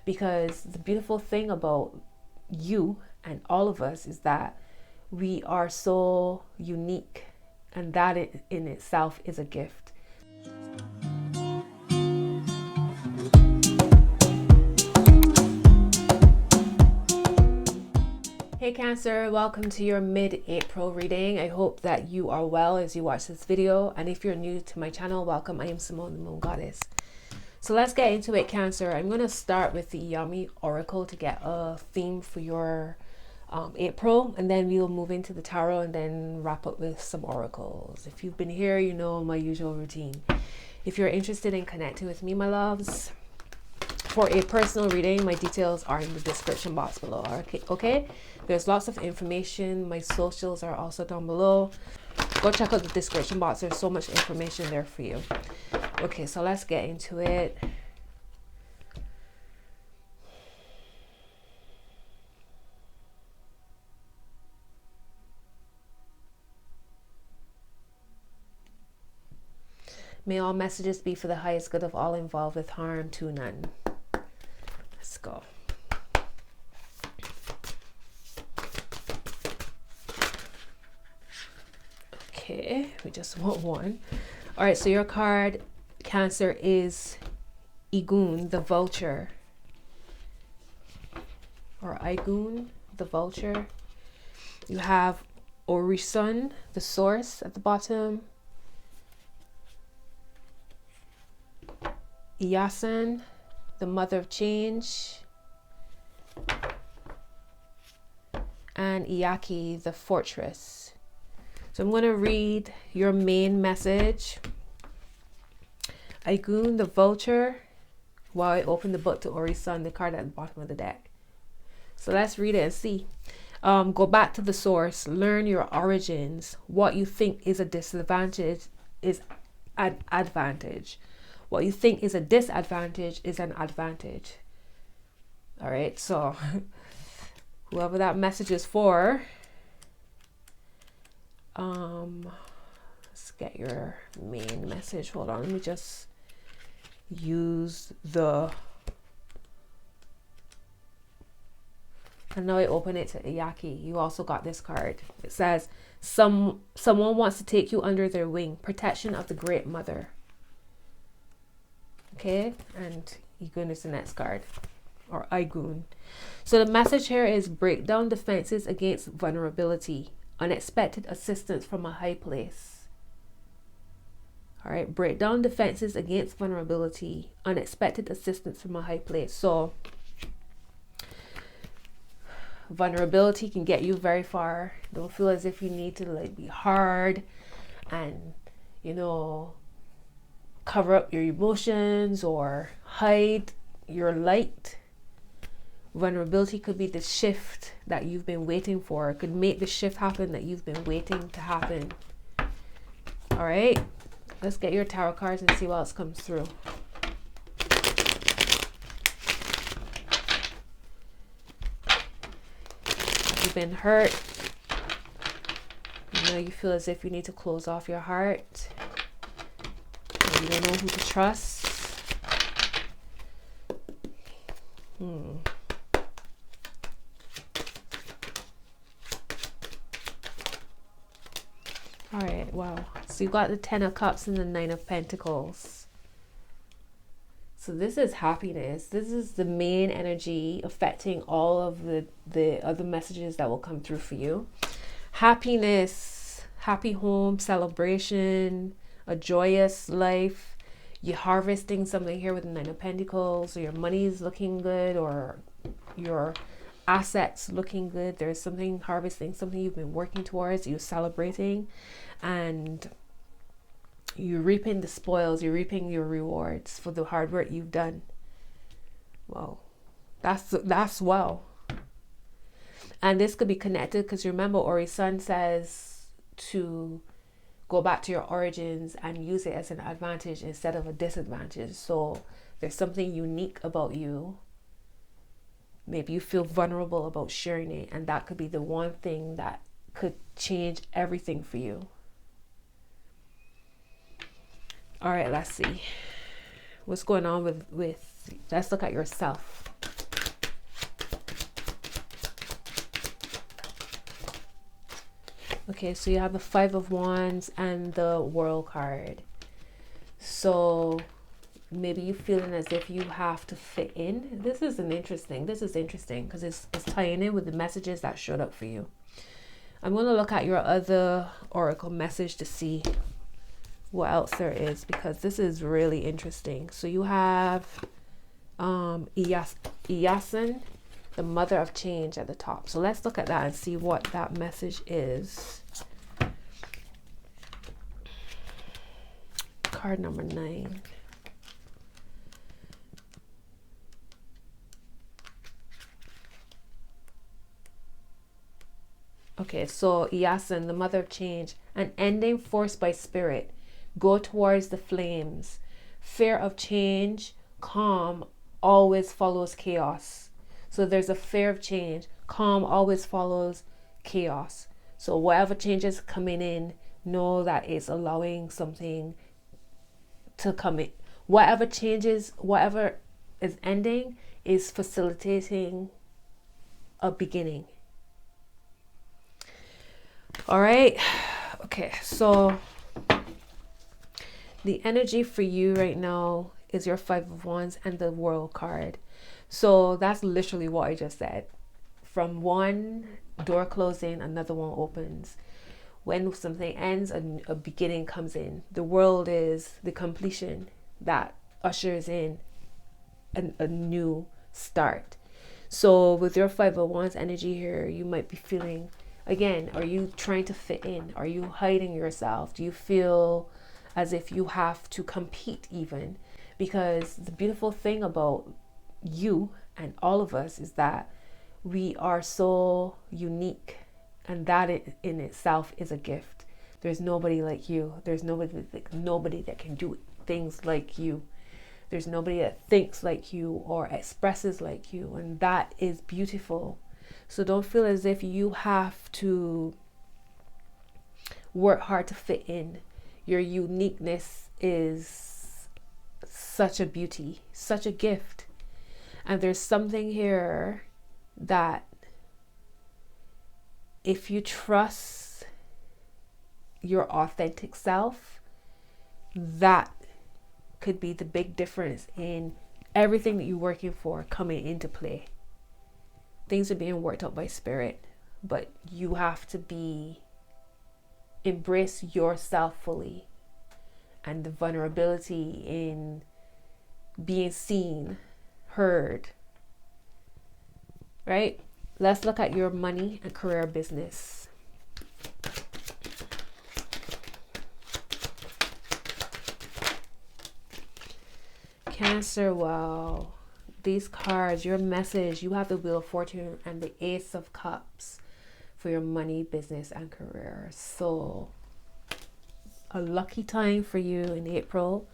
because the beautiful thing about you and all of us is that we are so unique, and that in itself is a gift. Hey Cancer, welcome to your mid-April reading. I hope that you are well as you watch this video, and if you're new to my channel, welcome. I am Simone, the Moon Goddess. So let's get into it, Cancer. I'm going to start with the Yummy Oracle to get a theme for your April, and then we'll move into the tarot and then wrap up with some oracles. If you've been here, you know my usual routine. If you're interested in connecting with me, my loves, for a personal reading, my details are in the description box below. Okay? There's lots of information. My socials are also down below. Go check out the description box. There's so much information there for you. Okay, so let's get into it. May all messages be for the highest good of all involved, with harm to none. Let's go. Okay, we just want one. All right, so your card, Cancer, is Igun, the vulture. Or Igun, the vulture. You have Orisun, the source, at the bottom. Iyasan, the mother of change. And Iyaki, the fortress. So I'm going to read your main message. Igun, the vulture, while I open the book to Orisun, the card at the bottom of the deck. So let's read it and see. Go back to the source. Learn your origins. What you think is a disadvantage is an advantage. What you think is a disadvantage is an advantage. All right, so whoever that message is for, let's get your main message. Hold on, let me just use the, and now I open it to Iyaki. You also got this card. It says, someone wants to take you under their wing. Protection of the Great Mother. Okay, and Igun is the next card, or Igun. So the message here is break down defenses against vulnerability. Unexpected assistance from a high place. All right, break down defenses against vulnerability. Unexpected assistance from a high place. So vulnerability can get you very far. Don't feel as if you need to like be hard and, you know, cover up your emotions or hide your light. Vulnerability could be the shift that you've been waiting for. It could make the shift happen that you've been waiting to happen. All right, let's get your tarot cards and see what else comes through. You've been hurt. You know, you feel as if you need to close off your heart. You don't know who to trust. All right, wow. So you got the 10 of Cups and the 9 of Pentacles. So this is happiness. This is the main energy affecting all of the other messages that will come through for you. Happiness, happy home, celebration, a joyous life. You're harvesting something here with the 9 of Pentacles, or your money is looking good, or your assets looking good. There's something harvesting, something you've been working towards, you're celebrating, and you're reaping the spoils, you're reaping your rewards for the hard work you've done. Wow, that's wow. And this could be connected because remember, Orisun says to go back to your origins and use it as an advantage instead of a disadvantage. So there's something unique about you. Maybe you feel vulnerable about sharing it, and that could be the one thing that could change everything for you. All right, let's see what's going on with let's look at yourself. Okay, so you have the Five of Wands and the World card. So maybe you're feeling as if you have to fit in. This is interesting because it's tying in with the messages that showed up for you. I'm going to look at your other oracle message to see what else there is, because this is really interesting. So you have Iyasan, the mother of change, at the top. So let's look at that and see what that message is. Card number 9. Okay, so Iyasan, the mother of change, an ending forced by spirit. Go towards the flames. Fear of change, calm always follows chaos. So there's a fear of change. Calm always follows chaos. So whatever changes coming in, know that it's allowing something to come in. Whatever changes, whatever is ending, is facilitating a beginning. All right. Okay, so the energy for you right now is your Five of Wands and the World card. So that's literally what I just said. From one door closing, another one opens. When something ends, a beginning comes in. The World is the completion that ushers in a new start. So with your Five of Wands energy here, you might be feeling, again, are you trying to fit in? Are you hiding yourself? Do you feel as if you have to compete even? Because the beautiful thing about you and all of us is that we are so unique, and that in itself is a gift. There's nobody like you. There's nobody that can do things like you. There's nobody that thinks like you or expresses like you, and that is beautiful. So don't feel as if you have to work hard to fit in. Your uniqueness is such a beauty, such a gift. And there's something here that if you trust your authentic self, that could be the big difference in everything that you're working for coming into play. Things are being worked out by spirit, but you have to embrace yourself fully, and the vulnerability in being seen, heard, right? Let's look at your money and career business. Cancer, wow. These cards, your message, you have the Wheel of Fortune and the Ace of Cups for your money, business, and career. So a lucky time for you in April,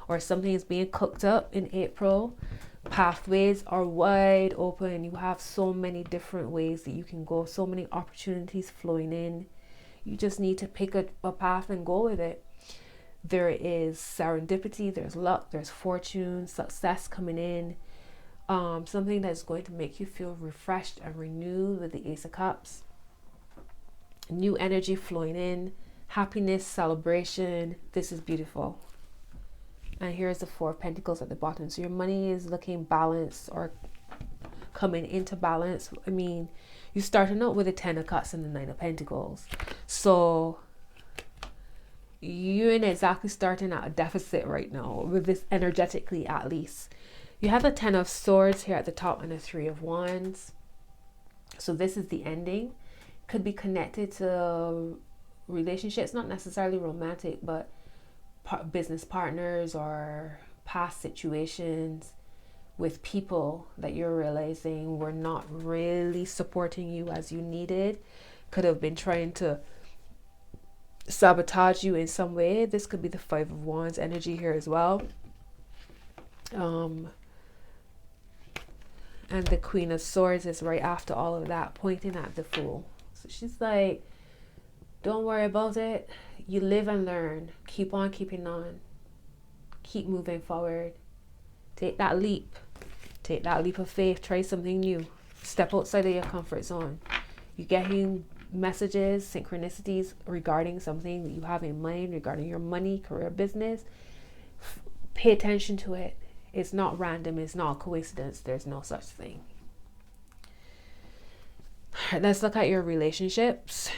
or something is being cooked up in April. Pathways are wide open. You have so many different ways that you can go, so many opportunities flowing in. You just need to pick a path and go with it. There is serendipity, there's luck, there's fortune, success coming in. Something that's going to make you feel refreshed and renewed with the Ace of Cups. New energy flowing in, happiness, celebration. This is beautiful. And here's the Four of Pentacles at the bottom. So your money is looking balanced or coming into balance. I mean, you're starting out with the Ten of Cups and the Nine of Pentacles. So you ain't exactly starting at a deficit right now, with this energetically at least. You have the Ten of Swords here at the top and the Three of Wands. So this is the ending. Could be connected to relationships, not necessarily romantic, but business partners or past situations with people that you're realizing were not really supporting you as you needed. Could have been trying to sabotage you in some way. This could be the Five of Wands energy here as well. And the Queen of Swords is right after all of that, pointing at the Fool. So she's like, don't worry about it. You live and learn. Keep on keeping on. Keep moving forward. Take that leap. Take that leap of faith. Try something new. Step outside of your comfort zone. You're getting messages, synchronicities regarding something that you have in mind, regarding your money, career, business, pay attention to it. It's not random. It's not a coincidence. There's no such thing. All right, let's look at your relationships.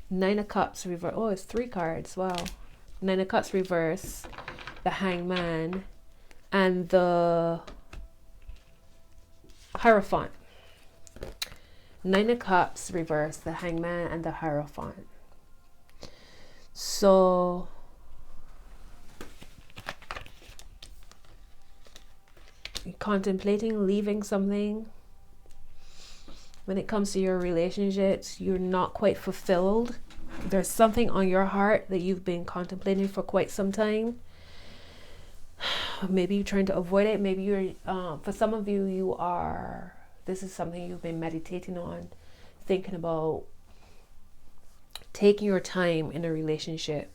Nine of Cups reverse. Oh, it's 3 cards. Wow. Nine of Cups reverse, the Hangman, and the Hierophant. Nine of Cups reverse, the Hangman, and the Hierophant. So you're contemplating leaving something. When it comes to your relationships, you're not quite fulfilled. There's something on your heart that you've been contemplating for quite some time. Maybe you're trying to avoid it. Maybe you're, for some of you, this is something you've been meditating on, thinking about taking your time in a relationship,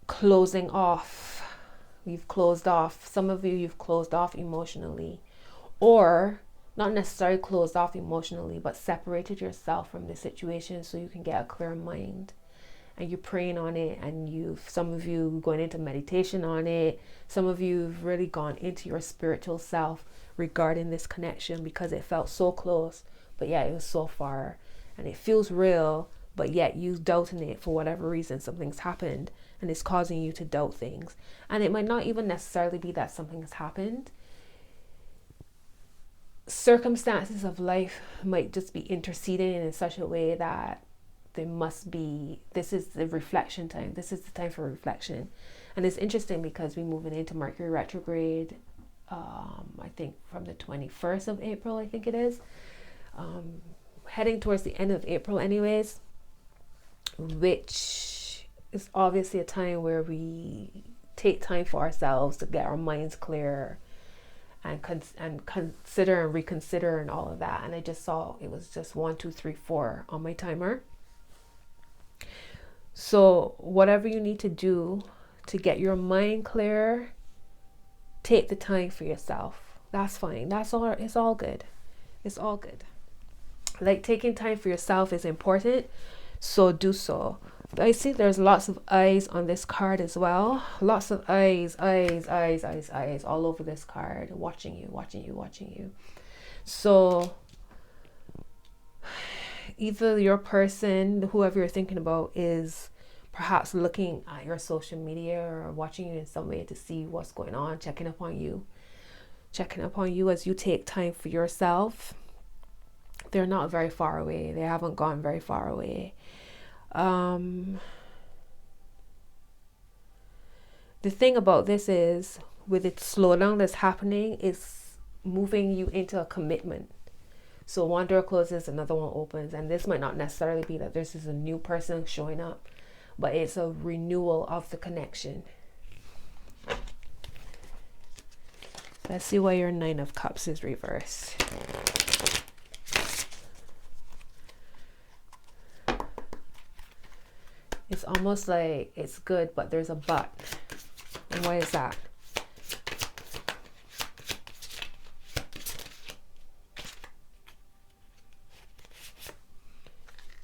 closing off. You've closed off. Some of you've closed off emotionally, or not necessarily closed off emotionally, but separated yourself from the situation so you can get a clear mind. And you're praying on it, and some of you going into meditation on it. Some of you've really gone into your spiritual self regarding this connection, because it felt so close, but yet it was so far, and it feels real, but yet you doubting it for whatever reason. Something's happened and it's causing you to doubt things. And it might not even necessarily be that something has happened. Circumstances of life might just be interceding in such a way that this is the reflection time. This is the time for reflection. And it's interesting because we're moving into Mercury retrograde, I think from the 21st of April, I think it is. Heading towards the end of April anyways, which is obviously a time where we take time for ourselves to get our minds clear, and consider and reconsider and all of that. And I just saw it was just 1, 2, 3, 4 on my timer. So whatever you need to do to get your mind clear, take the time for yourself. That's fine. That's all. It's all good. It's all good. Like, taking time for yourself is important, so do so. But I see there's lots of eyes on this card as well. Lots of eyes all over this card, watching you. So either your person, whoever you're thinking about, is perhaps looking at your social media or watching you in some way to see what's going on, checking up on you as you take time for yourself. They're not very far away. They haven't gone very far away. The thing about this is, with its slowdown that's happening, is moving you into a commitment. So one door closes, another one opens, and this might not necessarily be that this is a new person showing up, but it's a renewal of the connection. Let's see why your Nine of Cups is reversed. It's almost like it's good, but there's a but. And why is that?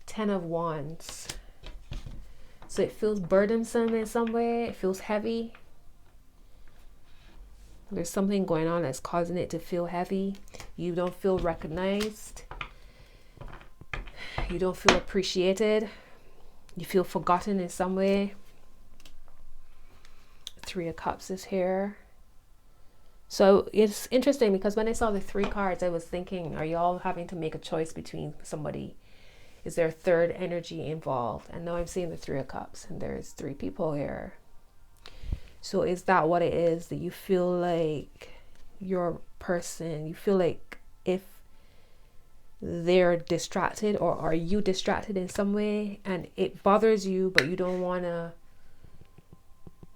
Ten of Wands. So it feels burdensome in some way. It feels heavy. There's something going on that's causing it to feel heavy. You don't feel recognized. You don't feel appreciated. You feel forgotten in some way. Three of Cups is here. So it's interesting because when I saw the 3 cards, I was thinking, are you all having to make a choice between somebody? Is there a third energy involved? And now I'm seeing the 3 of Cups, and there's 3 people here. So is that what it is, that you feel like your person, you feel like if they're distracted, or are you distracted in some way, and it bothers you, but you don't want to,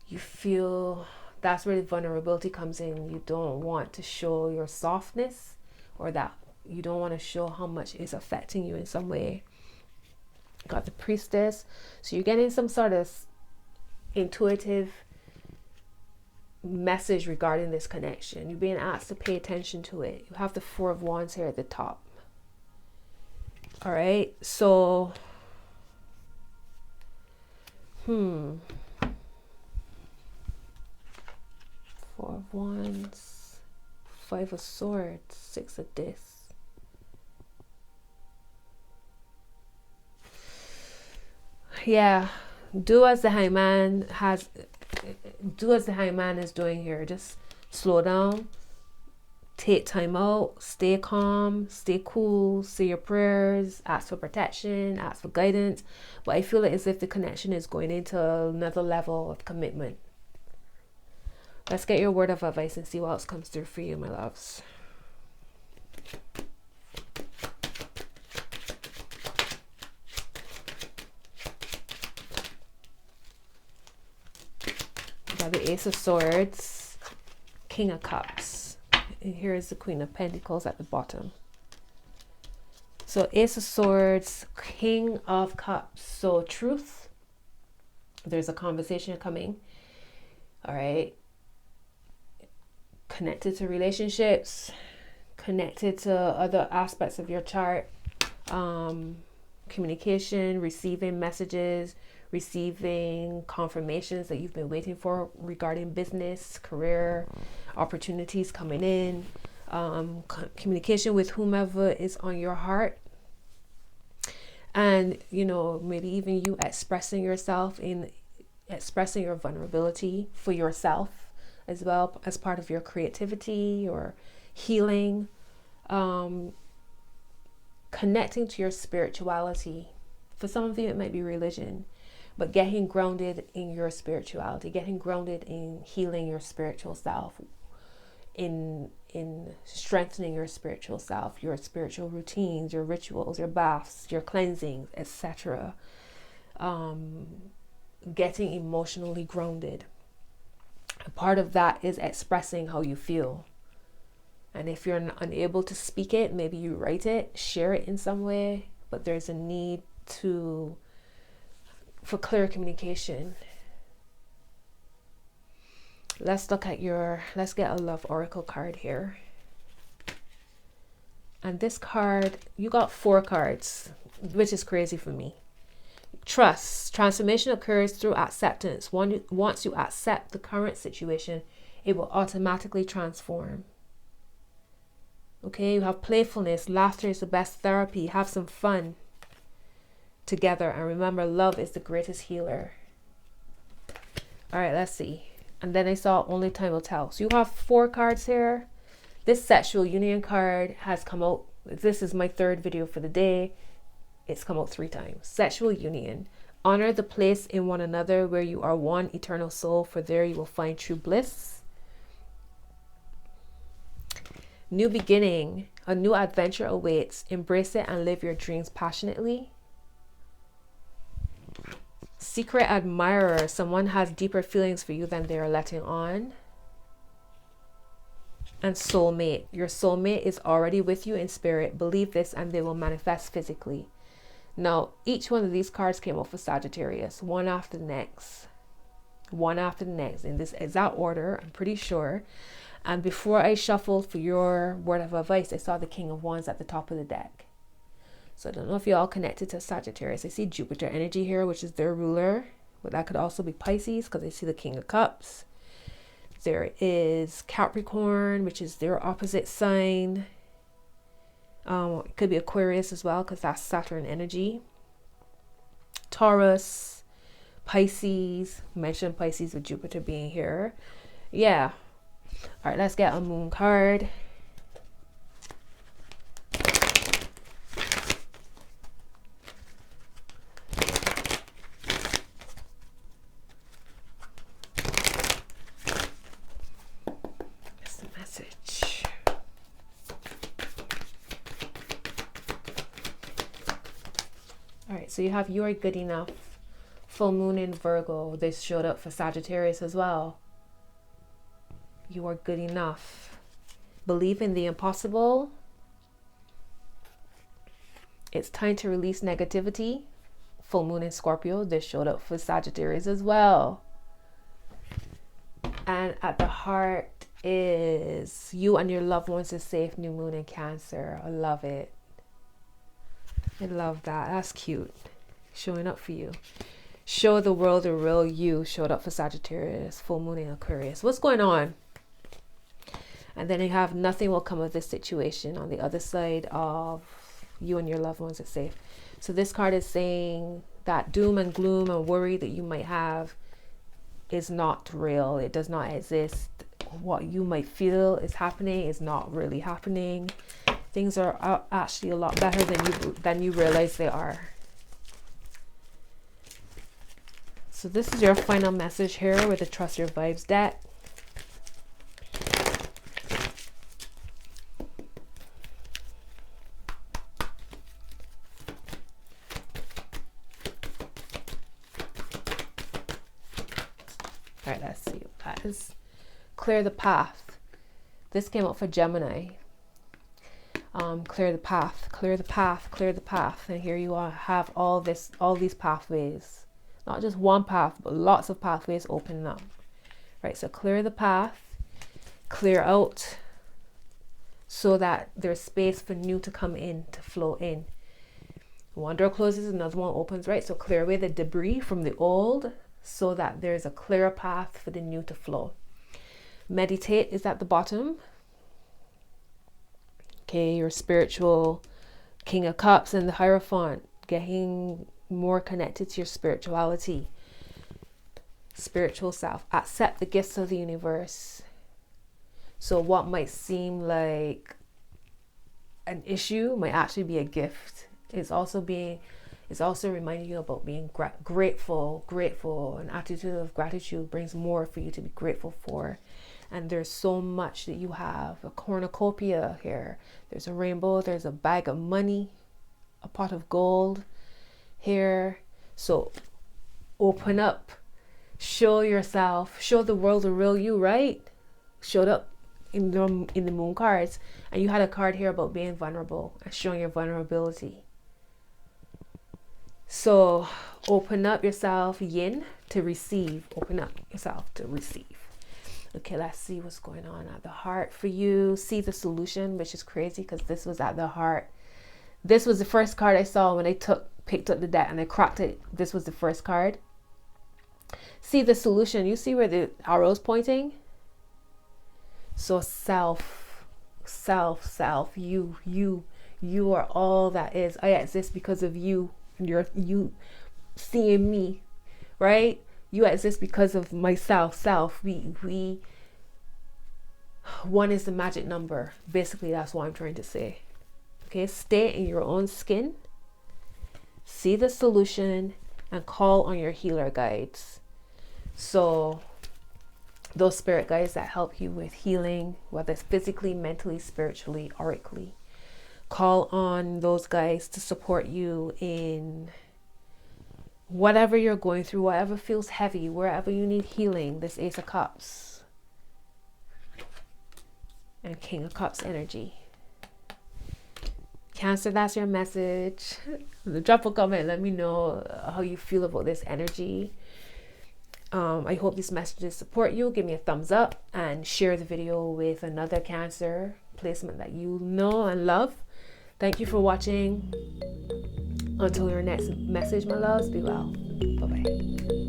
you feel that's where the vulnerability comes in. You don't want to show your softness, or that you don't want to show how much it's affecting you in some way. Got the Priestess. So you're getting some sort of intuitive message regarding this connection. You're being asked to pay attention to it. You have the Four of Wands here at the top. All right, so Four of Wands, Five of Swords, Six of Discs. Yeah, do as the Hangman is doing here. Just slow down, take time out, stay calm, stay cool, say your prayers, ask for protection, ask for guidance. But I feel as if the connection is going into another level of commitment. Let's get your word of advice and see what else comes through for you, my loves. The Ace of Swords, King of Cups, and here is the Queen of Pentacles at the bottom. So Ace of Swords, King of Cups. So truth, there's a conversation coming. All right, connected to relationships, connected to other aspects of your chart, communication, receiving messages, receiving confirmations that you've been waiting for regarding business, career, opportunities coming in, communication with whomever is on your heart. And, you know, maybe even you expressing yourself in expressing your vulnerability for yourself as well as part of your creativity or healing, connecting to your spirituality. For some of you, it might be religion. But getting grounded in your spirituality, getting grounded in healing your spiritual self, in strengthening your spiritual self, your spiritual routines, your rituals, your baths, your cleansings, etc. Getting emotionally grounded. A part of that is expressing how you feel. And if you're unable to speak it, maybe you write it, share it in some way, but there's a need for clear communication. Let's get a love oracle card here. And this card, you got 4 cards, which is crazy for me. Trust. Transformation occurs through acceptance. Once you accept the current situation, it will automatically transform. Okay, you have playfulness. Laughter is the best therapy. Have some fun together, and remember, love is the greatest healer. All right, let's see. And then I saw only time will tell. So you have 4 cards here. This sexual union card has come out. This is my 3rd video for the day. It's come out 3 times. Sexual union. Honor the place in one another where you are one eternal soul, for there you will find true bliss. New beginning. A new adventure awaits. Embrace it and live your dreams passionately. Secret admirer. Someone has deeper feelings for you than they are letting on. And soulmate. Your soulmate is already with you in spirit. Believe this and they will manifest physically. Now, each one of these cards came off for Sagittarius, one after the next. One after the next in this exact order, I'm pretty sure. And before I shuffled for your word of advice, I saw the King of Wands at the top of the deck. So I don't know if you're all connected to Sagittarius. I see Jupiter energy here, which is their ruler. But that could also be Pisces, because I see the King of Cups. There is Capricorn, which is their opposite sign. It could be Aquarius as well, because that's Saturn energy. Taurus, Pisces. Mentioned Pisces with Jupiter being here. Yeah. All right, let's get a moon card. That's the message. All right, so you have You Are Good Enough. Full moon in Virgo. This showed up for Sagittarius as well. You are good enough. Believe in the impossible. It's time to release negativity. Full moon in Scorpio. This showed up for Sagittarius as well. at the heart is you and your loved ones is safe. New moon in Cancer. I love it. I love that. That's cute. Showing up for you. Show the world the real you. Showed up for Sagittarius. Full moon in Aquarius. What's going on? And then you have nothing will come of this situation on the other side of you and your loved ones are safe. So this card is saying that doom and gloom and worry that you might have is not real. It does not exist. What you might feel is happening is not really happening. Things are actually a lot better than you realize they are. So this is your final message here with the Trust Your Vibes deck. All right, let's see what that is. Clear the path. This came up for Gemini. Clear the path, clear the path, clear the path. And here you are, have all these pathways. Not just one path, but lots of pathways opening up. Right, so clear the path, clear out so that there's space for new to come in, to flow in. One door closes, another one opens, right? So clear away the debris from the old so that there's a clearer path for the new to flow. Meditate is at the bottom. Okay, your spiritual King of Cups and the Hierophant, getting more connected to your spirituality, spiritual self. Accept the gifts of the universe. So what might seem like an issue might actually be a gift. It's also reminding you about being grateful. An attitude of gratitude brings more for you to be grateful for. And there's so much that you have. A cornucopia here. There's a rainbow. There's a bag of money. A pot of gold here. So open up. Show yourself. Show the world the real you, right? Showed up in the moon cards. And you had a card here about being vulnerable and showing your vulnerability. So open up yourself, yin, to receive. Open up yourself to receive. Okay, let's see what's going on at the heart for you. See the solution, which is crazy because this was at the heart. This was the first card I saw when I picked up the deck and I cracked it. This was the first card. See the solution. You see where the arrow's pointing? So self, you are all that is. I exist because of you. And you seeing me, right? You exist because of myself, self. We one is the magic number. Basically, that's what I'm trying to say. Okay, stay in your own skin. See the solution and call on your healer guides. So those spirit guides that help you with healing, whether it's physically, mentally, spiritually, aurically. Call on those guys to support you in whatever you're going through, whatever feels heavy, wherever you need healing. This Ace of Cups and King of Cups energy. Cancer, that's your message. Drop a comment. Let me know how you feel about this energy. I hope these messages support you. Give me a thumbs up and share the video with another Cancer placement that you know and love. Thank you for watching. Until your next message, my loves, be well. Bye-bye.